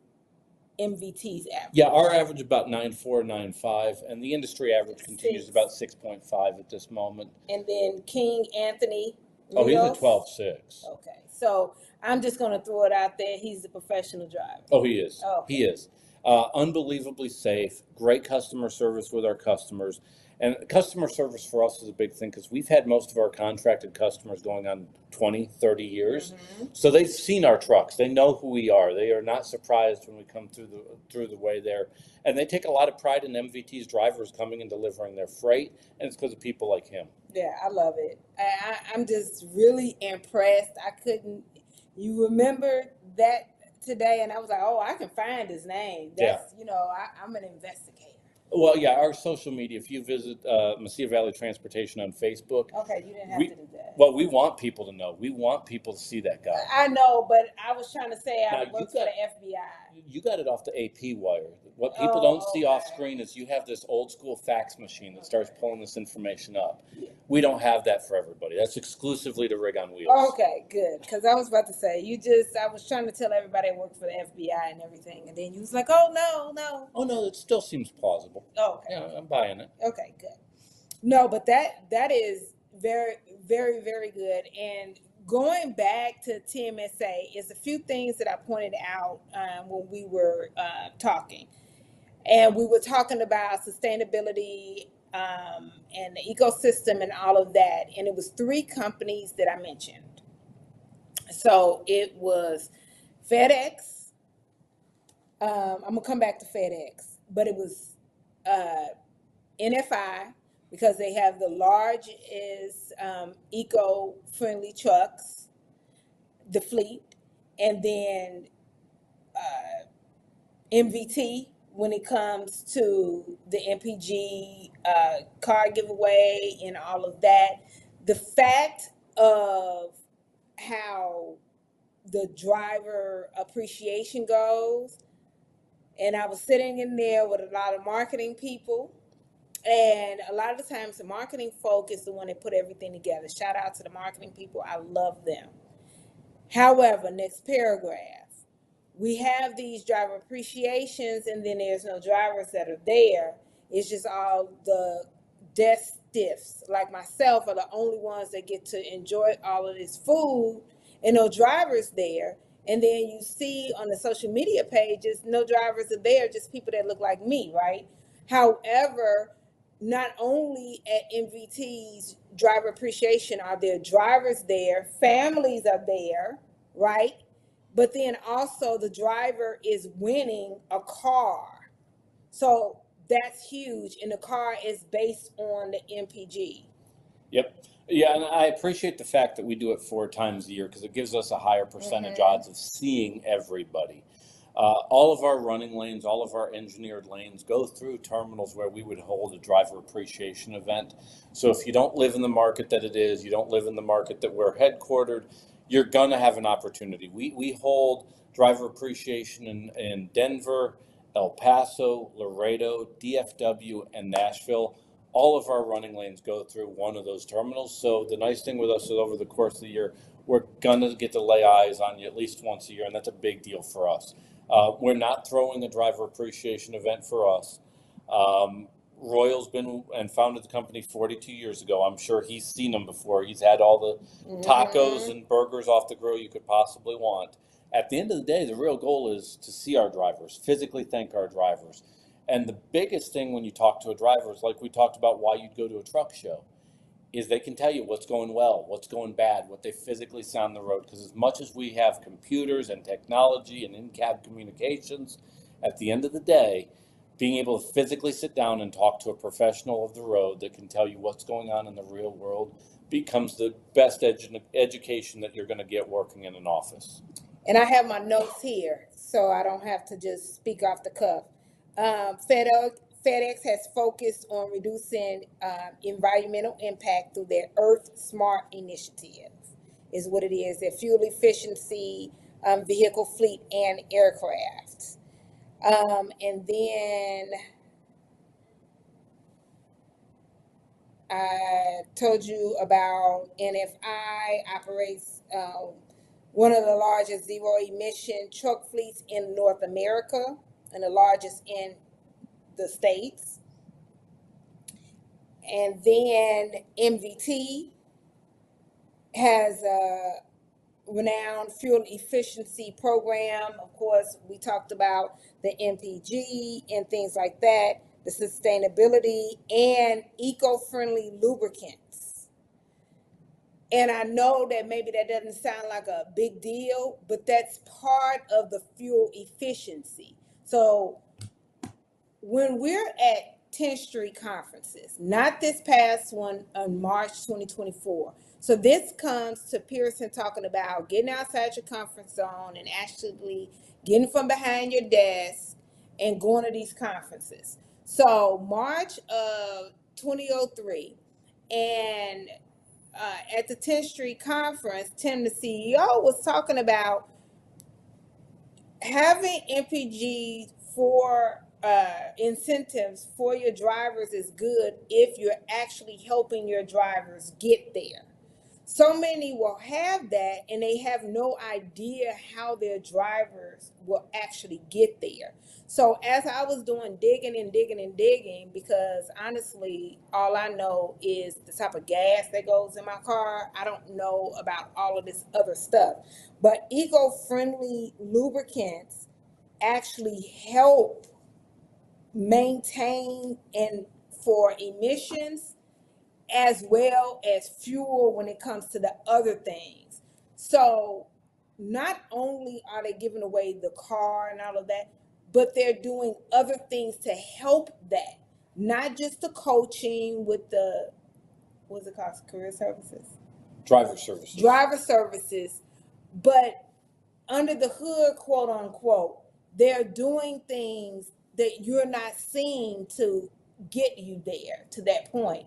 MVT's average? Yeah, our average about 9.4, 9.5, and the industry average continues about 6.5 at this moment. And then King Anthony Rios? Oh, he's at 12.6. Okay. So I'm just going to throw it out there. He's a professional driver. Oh, he is. Oh, okay. He is. Unbelievably safe, great customer service with our customers. And customer service for us is a big thing because we've had most of our contracted customers going on 20, 30 years. So they've seen our trucks. They know who we are. They are not surprised when we come through the way there. And they take a lot of pride in MVT's drivers coming and delivering their freight. And it's because of people like him. Yeah, I love it. I'm just really impressed. You remember that today, and I was like, oh, I can find his name. That's, I'm an investigator. Well, yeah, our social media, if you visit Mesilla Valley Transportation on Facebook. Okay, you didn't have to do that. Well, we want people to know. We want people to see that guy. I know, but I was trying to say I Now, work for the FBI. You got it off the AP wire. What people don't see off screen is you have this old school fax machine that starts pulling this information up. We don't have that for everybody. That's exclusively to Rig on Wheels. Okay, good. Because I was about to say, I was trying to tell everybody I work for the FBI and everything. And then you was like, oh, no. Oh, no, it still seems plausible. Okay. Yeah, I'm buying it. Okay, good. No, but that is very, very, very good. And going back to TMSA is a few things that I pointed out when we were talking. And we were talking about sustainability and the ecosystem and all of that. And it was 3 companies that I mentioned. So it was FedEx. I'm going to come back to FedEx. But it was NFI, because they have the largest eco-friendly trucks, the fleet. And then MVT, when it comes to the MPG car giveaway and all of that. The fact of how the driver appreciation goes, and I was sitting in there with a lot of marketing people, and a lot of the times the marketing folk is the one that put everything together. Shout out to the marketing people. I love them. However, next paragraph. We have these driver appreciations, and then there's no drivers that are there. It's just all the desk stiffs like myself are the only ones that get to enjoy all of this food, and no drivers there. And then you see on the social media pages, no drivers are there, just people that look like me, right? However, not only at MVT's driver appreciation are there drivers there, families are there, right? But then also the driver is winning a car. So that's huge. And the car is based on the MPG. Yep. Yeah, and I appreciate the fact that we do it 4 times a year because it gives us a higher percentage odds of seeing everybody. All of our running lanes, all of our engineered lanes go through terminals where we would hold a driver appreciation event. So if you don't live in the market that it is, you don't live in the market that we're headquartered, you're going to have an opportunity. We hold driver appreciation in Denver, El Paso, Laredo, DFW, and Nashville. All of our running lanes go through one of those terminals. So the nice thing with us is over the course of the year, we're going to get to lay eyes on you at least once a year, and that's a big deal for us. We're not throwing a driver appreciation event for us. Royal's been and founded the company 42 years ago. I'm sure he's seen them before. He's had all the tacos and burgers off the grill you could possibly want. At the end of the day, the real goal is to see our drivers, physically thank our drivers. And the biggest thing when you talk to a driver is like we talked about why you'd go to a truck show, is they can tell you what's going well, what's going bad, what they physically see on the road. Because as much as we have computers and technology and in-cab communications, at the end of the day, being able to physically sit down and talk to a professional of the road that can tell you what's going on in the real world becomes the best education that you're going to get working in an office. And I have my notes here, so I don't have to just speak off the cuff. FedEx has focused on reducing environmental impact through their Earth Smart initiative, is what it is, their fuel efficiency, vehicle fleet, and aircraft. And then I told you about NFI operates one of the largest zero emission truck fleets in North America and the largest in the States. And then MVT has renowned fuel efficiency program. Of course, we talked about the MPG and things like that, the sustainability and eco-friendly lubricants. And I know that maybe that doesn't sound like a big deal, but that's part of the fuel efficiency. So when we're at 10th Street conferences, not this past one on March 2024. So this comes to Pierson talking about getting outside your comfort zone and actually getting from behind your desk and going to these conferences. So March of 2003, and at the 10th Street conference, Tim, the CEO, was talking about having MPG for incentives for your drivers is good if you're actually helping your drivers get there. So many will have that and they have no idea how their drivers will actually get there. So as I was doing digging and digging and digging, because honestly, all I know is the type of gas that goes in my car. I don't know about all of this other stuff. But eco-friendly lubricants actually help maintain and for emissions as well as fuel when it comes to the other things. So not only are they giving away the car and all of that, but they're doing other things to help that. Not just the coaching with the, what's it called, career services? Driver services, but under the hood, quote unquote, they're doing things that you're not seeing to get you there to that point.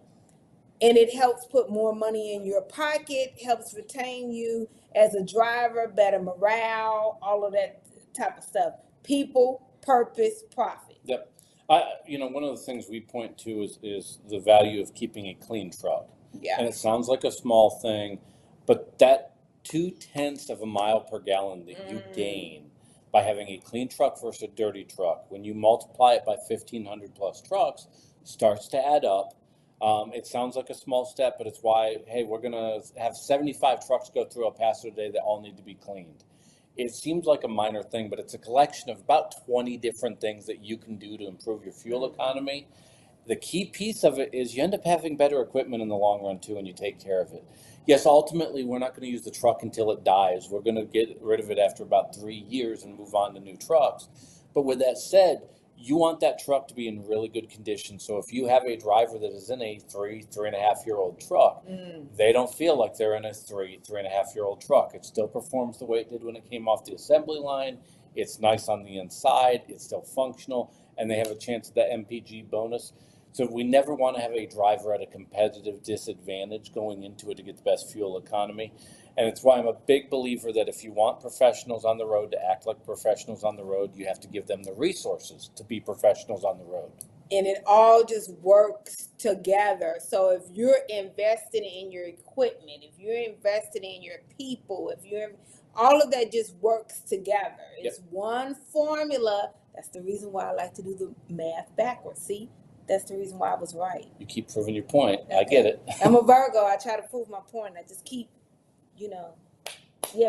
And it helps put more money in your pocket, helps retain you as a driver, better morale, all of that type of stuff. People, purpose, profit. Yep. One of the things we point to is the value of keeping a clean truck. Yeah. And it sounds like a small thing, but that 0.2 of a mile per gallon that you gain by having a clean truck versus a dirty truck, when you multiply it by 1,500 plus trucks, starts to add up. It sounds like a small step, but it's why, hey, we're going to have 75 trucks go through El Paso today that all need to be cleaned. It seems like a minor thing, but it's a collection of about 20 different things that you can do to improve your fuel economy. The key piece of it is you end up having better equipment in the long run too, and you take care of it. Yes, ultimately, we're not going to use the truck until it dies. We're going to get rid of it after about 3 years and move on to new trucks. But with that said, you want that truck to be in really good condition. So if you have a driver that is in a 3.5-year-old truck, they don't feel like they're in a 3.5-year-old truck. It still performs the way it did when it came off the assembly line. It's nice on the inside. It's still functional, and they have a chance at that MPG bonus. So we never want to have a driver at a competitive disadvantage going into it to get the best fuel economy. And it's why I'm a big believer that if you want professionals on the road to act like professionals on the road, you have to give them the resources to be professionals on the road. And it all just works together. So if you're investing in your equipment, if you're invested in your people, all of that just works together. It's one formula. That's the reason why I like to do the math backwards. See? That's the reason why I was right. You keep proving your point. Okay. I get it. I'm a Virgo. I try to prove my point. I just keep,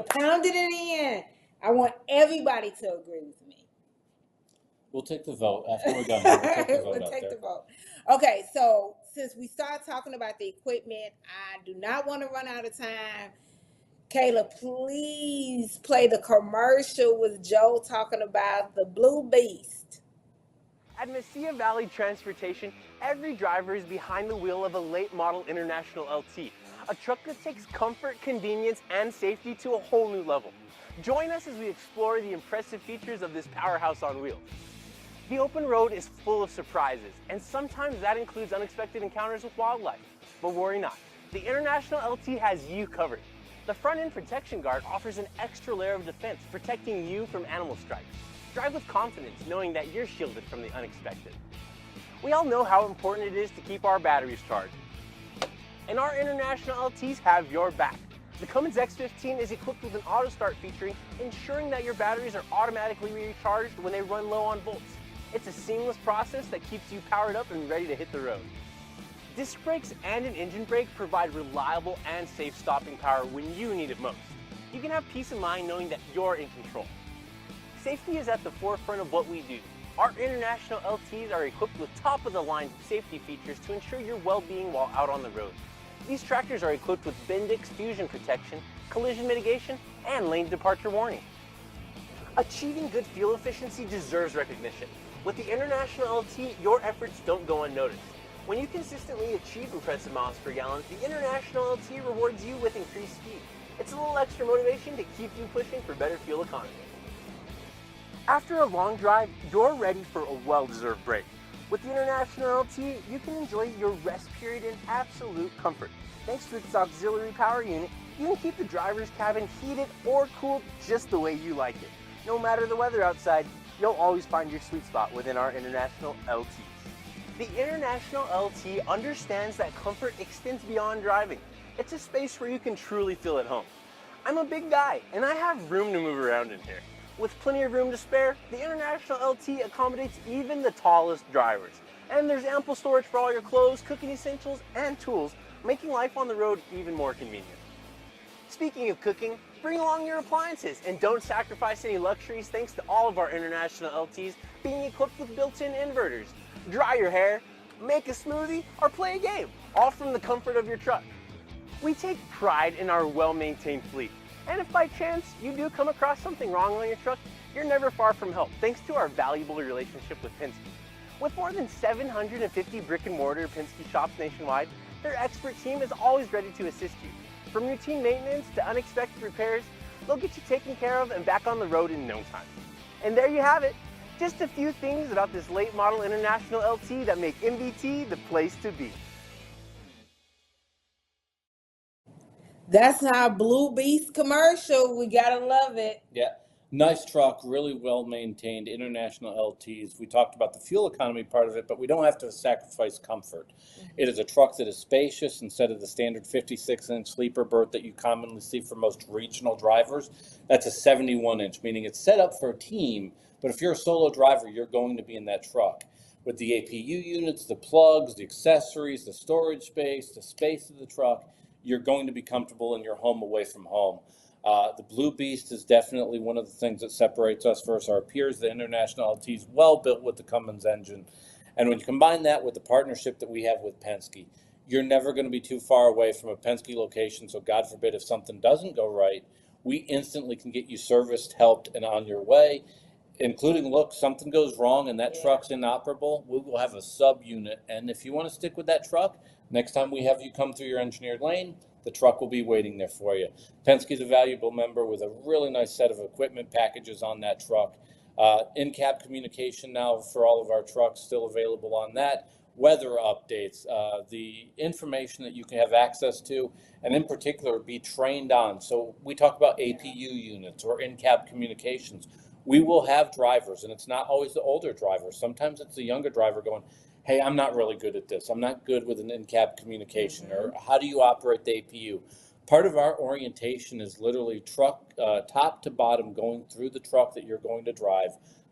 pounding it in. I want everybody to agree with me. We'll take the vote after we're done. We'll take the vote. Okay, so since we start talking about the equipment, I do not want to run out of time. Kayla, please play the commercial with Joe talking about the Blue Beast. At Mesilla Valley Transportation, every driver is behind the wheel of a late model International LT, a truck that takes comfort, convenience, and safety to a whole new level. Join us as we explore the impressive features of this powerhouse on wheels. The open road is full of surprises, and sometimes that includes unexpected encounters with wildlife. But worry not, the International LT has you covered. The front end protection guard offers an extra layer of defense, protecting you from animal strikes. Drive with confidence, knowing that you're shielded from the unexpected. We all know how important it is to keep our batteries charged, and our International LTs have your back. The Cummins X15 is equipped with an auto start featuring, ensuring that your batteries are automatically recharged when they run low on volts. It's a seamless process that keeps you powered up and ready to hit the road. Disc brakes and an engine brake provide reliable and safe stopping power when you need it most. you can have peace of mind knowing that you're in control. Safety is at the forefront of what we do. Our international LTs are equipped with top-of-the-line safety features to ensure your well-being while out on the road. These tractors are equipped with Bendix fusion protection, collision mitigation, and lane departure warning. Achieving good fuel efficiency deserves recognition. With the International LT, your efforts don't go unnoticed. When you consistently achieve impressive miles per gallon, the International LT rewards you with increased speed. It's a little extra motivation to keep you pushing for better fuel economy. After a long drive, you're ready for a well-deserved break. With the International LT, you can enjoy your rest period in absolute comfort. Thanks to its auxiliary power unit, you can keep the driver's cabin heated or cooled just the way you like it. No matter the weather outside, you'll always find your sweet spot within our International LTs. The International LT understands that comfort extends beyond driving. It's a space where you can truly feel at home. I'm a big guy, and I have room to move around in here. With plenty of room to spare, the International LT accommodates even the tallest drivers. And there's ample storage for all your clothes, cooking essentials, and tools, making life on the road even more convenient. Speaking of cooking, bring along your appliances and don't sacrifice any luxuries thanks to all of our International LTs being equipped with built-in inverters. Dry your hair, make a smoothie, or play a game, all from the comfort of your truck. We take pride in our well-maintained fleet. And if by chance you do come across something wrong on your truck, you're never far from help thanks to our valuable relationship with Penske. With more than 750 brick and mortar Penske shops nationwide, their expert team is always ready to assist you. From routine maintenance to unexpected repairs, they'll get you taken care of and back on the road in no time. And there you have it. Just a few things about this late model International LT that make MBT the place to be. That's our Blue Beast commercial. We gotta love it. Yeah, nice truck, really well maintained, International LTs. We talked about the fuel economy part of it, but we don't have to sacrifice comfort. It is a truck that is spacious instead of the standard 56-inch sleeper berth that you commonly see for most regional drivers. That's a 71-inch, meaning it's set up for a team, but if you're a solo driver, you're going to be in that truck. With the APU units, the plugs, the accessories, the storage space, the space of the truck, you're going to be comfortable in your home away from home. The Blue Beast is definitely one of the things that separates us versus our peers. The International LT is well built with the Cummins engine. And when you combine that with the partnership that we have with Penske, you're never going to be too far away from a Penske location. So God forbid if something doesn't go right, we instantly can get you serviced, helped, and on your way. Including, look, something goes wrong and that truck's inoperable, we will have a sub-unit. And if you want to stick with that truck, next time we have you come through your engineered lane, the truck will be waiting there for you. Penske's a valuable member with a really nice set of equipment packages on that truck. In-cab communication now for all of our trucks still available on that. Weather updates, the information that you can have access to, and in particular be trained on. So we talk about APU units or in-cab communications. We will have drivers, and it's not always the older driver. Sometimes it's the younger driver going, hey, I'm not really good at this. I'm not good with an in-cab communication, or how do you operate the APU? Part of our orientation is literally truck top to bottom going through the truck that you're going to drive.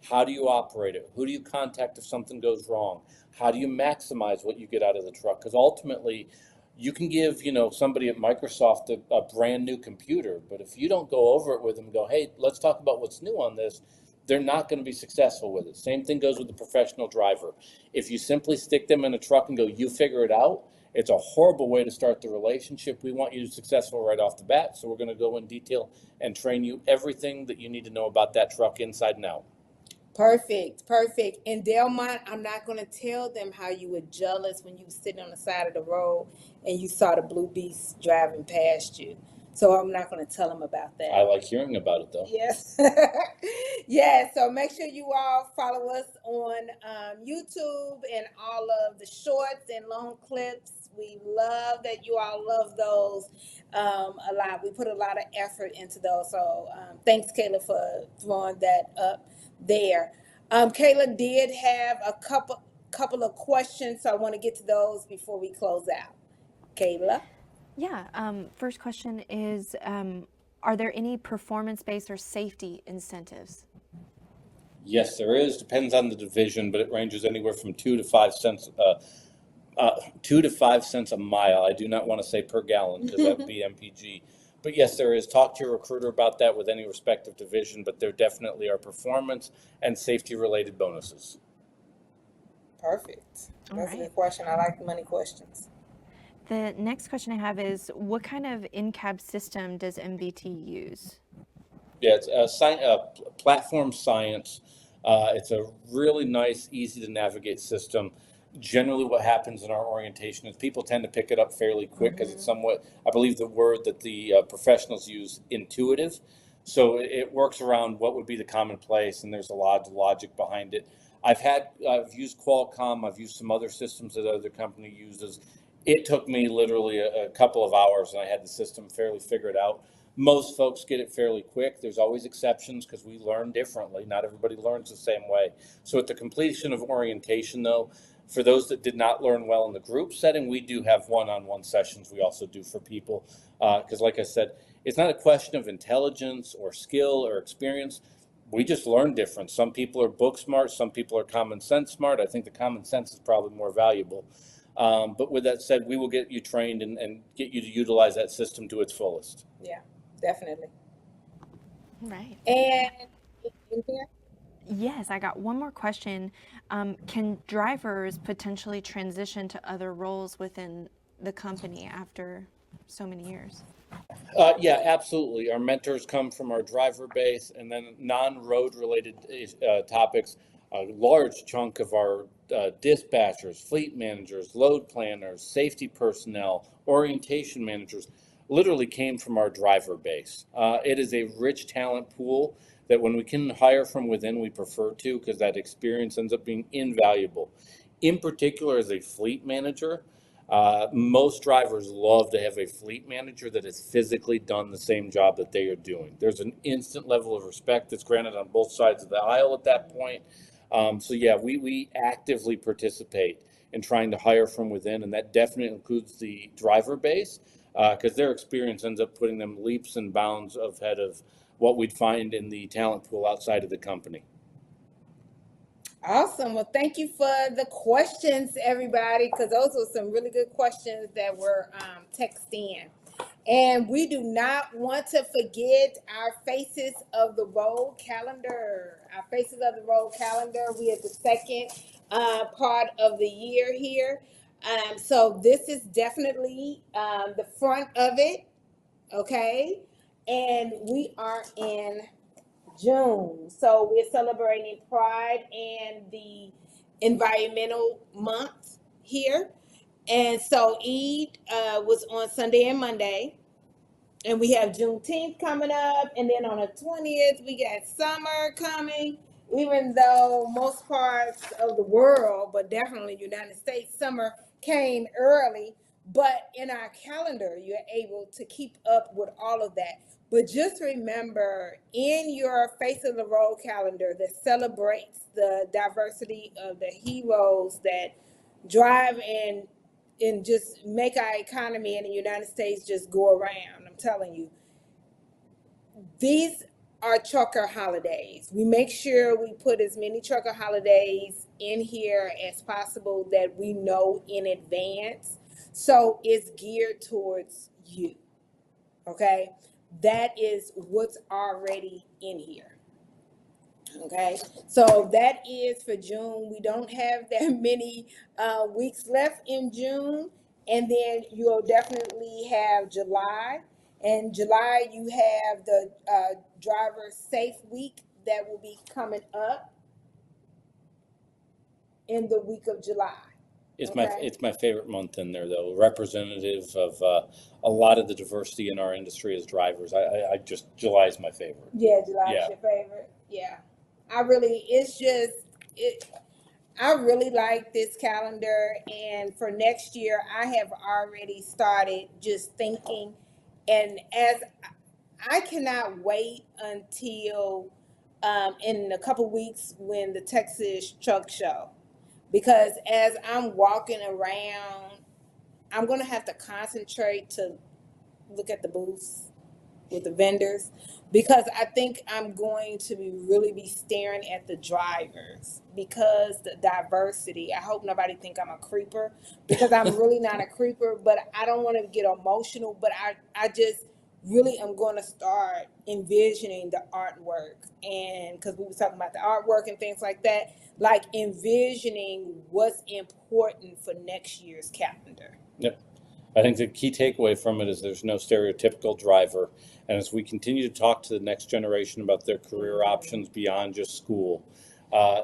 How do you operate it? Who do you contact if something goes wrong? How do you maximize what you get out of the truck? Because ultimately, you can give somebody at Microsoft a brand new computer, but if you don't go over it with them and go, hey, let's talk about what's new on this, they're not going to be successful with it. Same thing goes with the professional driver. If you simply stick them in a truck and go, you figure it out, it's a horrible way to start the relationship. We want you to be successful right off the bat, so we're going to go in detail and train you everything that you need to know about that truck inside and out. Perfect. In Delmont, I'm not going to tell them how you were jealous when you were sitting on the side of the road and you saw the Blue Beast driving past you. So I'm not going to tell them about that. I like hearing about it, though. Yes. Yeah, so make sure you all follow us on YouTube and all of the shorts and long clips. We love that you all love those a lot. We put a lot of effort into those. So thanks, Kayla, for throwing that up there. Kayla did have a couple of questions, so I want to get to those before we close out. Kayla? Yeah, first question is, are there any performance-based or safety incentives? Yes, there is. Depends on the division, but it ranges anywhere from 2 to 5 cents. 2 to 5 cents a mile. I do not want to say per gallon because that would be MPG. But yes, there is. Talk to your recruiter about that with any respective division, but there definitely are performance and safety related bonuses. Perfect. All That's a right. good question. I like money questions. The next question I have is, what kind of in-cab system does MVT use? Yeah, it's a platform science. It's a really nice, easy to navigate system. Generally, what happens in our orientation is people tend to pick it up fairly quick because it's somewhat, I believe the word that the professionals use, intuitive. So it works around what would be the commonplace, and there's a lot of logic behind it. I've used Qualcomm, I've used some other systems that other company uses. It took me literally a couple of hours, and I had the system fairly figured out. Most folks get it fairly quick. There's always exceptions because we learn differently. Not everybody learns the same way. So at the completion of orientation, though, for those that did not learn well in the group setting, we do have one-on-one sessions we also do for people. Because like I said, it's not a question of intelligence or skill or experience. We just learn different. Some people are book smart. Some people are common sense smart. I think the common sense is probably more valuable. But with that said, we will get you trained and get you to utilize that system to its fullest. Yeah, definitely. Right. And anything else? Yes, I got one more question. Can drivers potentially transition to other roles within the company after so many years? Yeah, absolutely. Our mentors come from our driver base, and then non-road related topics. A large chunk of our dispatchers, fleet managers, load planners, safety personnel, orientation managers literally came from our driver base. It is a rich talent pool that when we can hire from within, we prefer to because that experience ends up being invaluable. In particular, as a fleet manager, most drivers love to have a fleet manager that has physically done the same job that they are doing. There's an instant level of respect that's granted on both sides of the aisle at that point. So yeah, we actively participate in trying to hire from within, and that definitely includes the driver base because their experience ends up putting them leaps and bounds ahead of what we'd find in the talent pool outside of the company. Awesome. Well, thank you for the questions, everybody, because those were some really good questions that were texted in. And we do not want to forget our Faces of the Road calendar. Our Faces of the Road calendar. We are the second part of the year here. So this is definitely the front of it, okay? And we are in June. So we're celebrating Pride and the environmental month here. And so Eid was on Sunday and Monday. And we have Juneteenth coming up. And then on the 20th, we got summer coming. Even though most parts of the world, but definitely United States, summer came early. But in our calendar, you're able to keep up with all of that. But just remember, in your Face of the Road calendar that celebrates the diversity of the heroes that drive and just make our economy in the United States just go around. I'm telling you, these are trucker holidays. We make sure we put as many trucker holidays in here as possible that we know in advance. So it's geared towards you. Okay? That is what's already in here. Okay, so that is for June. We don't have that many weeks left in June, and then you'll definitely have July. And July, you have the driver safe week that will be coming up in the week of July. It's my favorite month in there, though. Representative of a lot of the diversity in our industry as drivers. I just July is my favorite. Yeah, July is your favorite. Yeah, I really like this calendar, and for next year, I have already started just thinking, and as I cannot wait until in a couple weeks when the Texas Truck Show, because as I'm walking around, I'm gonna have to concentrate to look at the booths with the vendors, because I think I'm going to be staring at the drivers because the diversity. I hope nobody think I'm a creeper, because I'm really not a creeper, but I don't want to get emotional, but I just really am going to start envisioning the artwork, and because we were talking about the artwork and things like that, like envisioning what's important for next year's calendar. Yep. I think the key takeaway from it is there's no stereotypical driver. And as we continue to talk to the next generation about their career options beyond just school,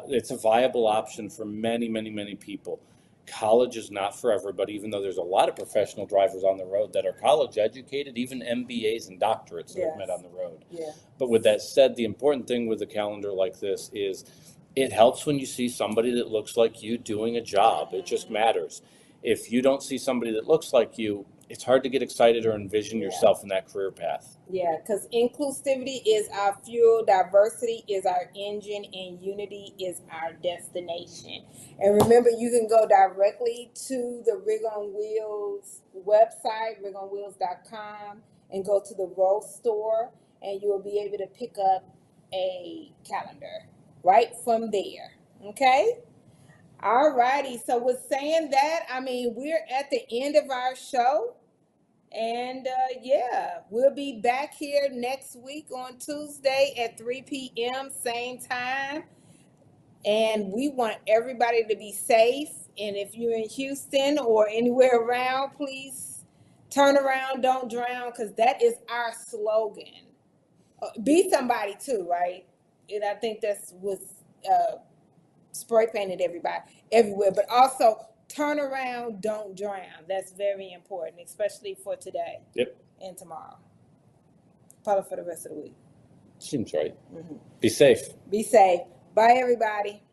it's a viable option for many, many, many people. College is not for everybody, even though there's a lot of professional drivers on the road that are college educated, even MBAs and doctorates that I've met on the road. Yeah. But with that said, the important thing with a calendar like this is it helps when you see somebody that looks like you doing a job. It just matters. If you don't see somebody that looks like you, it's hard to get excited or envision yourself in that career path. Yeah, because inclusivity is our fuel, diversity is our engine, and unity is our destination. And remember, you can go directly to the Rig on Wheels website, rigonwheels.com, and go to the Row store, and you will be able to pick up a calendar right from there. Okay? All righty. So with saying that, I mean, we're at the end of our show. And yeah, we'll be back here next week on Tuesday at 3 p.m. same time. And we want everybody to be safe. And if you're in Houston or anywhere around, please turn around, don't drown, because that is our slogan. Be somebody too, right? And I think that's what's spray painted everywhere, but also turn around, don't drown. That's very important, especially for today. Yep. And tomorrow. Probably for the rest of the week. Seems right. Be safe. Be safe. Bye, everybody.